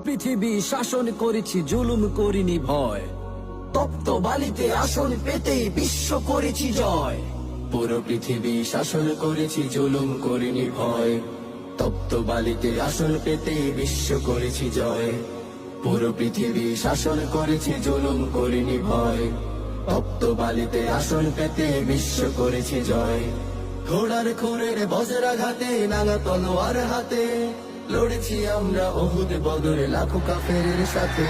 পৃথিবী শাসন করেছি, জুলুম করিনি ভয়। তপ্ত বালিতে আসন পেতে বিশ্ব করেছি জয়। পুরো পৃথিবী শাসন করেছি, জুলুম করিনি ভয়। তপ্ত বালিতে আসন পেতে বিশ্ব করেছি জয়। পুরো পৃথিবী শাসন করেছি, জুলুম করিনি ভয়। তপ্ত বালিতে আসন পেতে বিশ্ব করেছি জয়। ঘোড়ার খুরের বজ্রাঘাতে, নাঙা তলোয়ার হাতে লড়েছি আমরা উহুদ বদরে লাখো কাফেরের সাথে।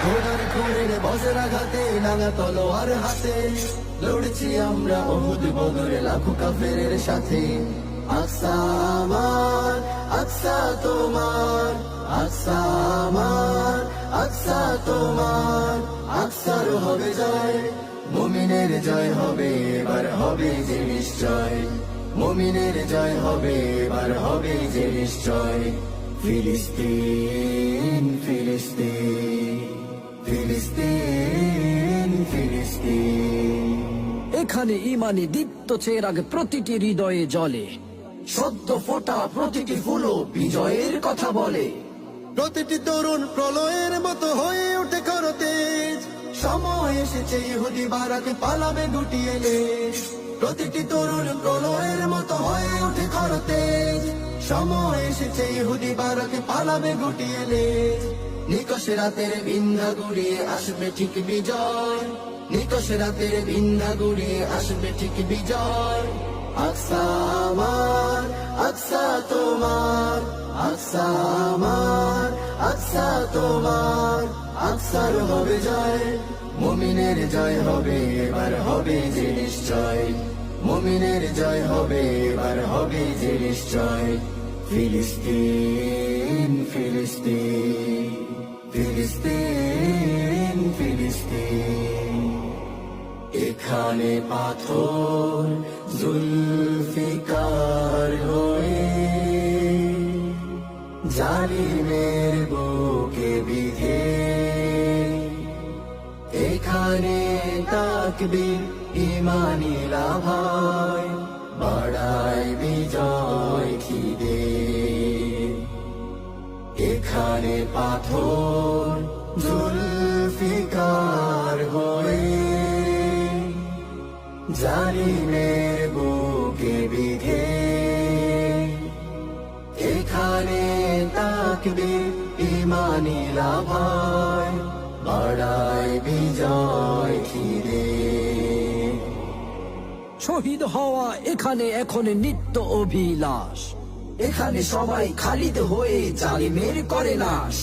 ঘোড়ার খুরের বজ্রাঘাতে, নাঙা তলোয়ার হাতে লড়েছি আমরা উহুদ বদরে লাখো কাফেরের সাথে। আকসা আমার, আকসা তোমার, আকসা আমার, আকসা তোমার। আকসার হবে জয়, মুমিনের জয় হবে, এবার হবে যে নিশ্চয়। মুমিনের জয় হবে, এবার হবে যে নিশ্চয়। ফিলিস্তিন, ফিলিস্তিন, ফিলিস্তিন, ফিলিস্তিন। এখানে ইমানি দীপ্ত চেরাগ প্রতিটি হৃদয়ে জ্বলে। সদ্য ফোটা প্রতিটি ফুলও বিজয়ের কথা বলে। প্রতিটি তরুণ প্রলয়ের মতো হয়ে ওঠে করতেজ। সময় এসেছে ইহুদি বারাকে পালাবে গুটিয়ে লেজ। প্রতিটি তরুণ প্রলয়ের মতো হয়ে ওঠে করতেজ। সময় এসেছে ইহুদি বারাকে পালাবে গুটিয়ে লেজ। নিকশ রাতের বিন্ধা গুড়িয়ে আসবে ঠিক বিজয়। নিকশ রাতের বিন্ধা গুড়িয়ে আসবে ঠিক বিজয়। আকসা আমার, আকসা তোমার, আকসা আমার, আকসা তোমার। আকসার হবে জয়, মুমিনের জয় হবে, এবার হবে যে নিশ্চয়। মুমিনের জয় হবে, এবার হবে যে নিশ্চয়। ফিলিস্তিন, ফিলিস্তিন, ফিলিস্তিন, ফিলিস্তিন। এখানে পাথর জুলফিকার হয়ে জালিমের বুকে বিধে। এখানে তাকবীর ইমানি লাভায় বাড়ায় বিজয় খিদে। এখানে পাথর জুলফিকার হয়ে জালিমের বুকে বিধে। এখানে তাকবীর ইমানি লাভায় বাড়ায় বিজয় খিদে। শহীদ হওয়া এখানে এখন নিত্য অভিলাষ। এখানে সবাই খালিদ হয়ে জালিমের করে নাশ।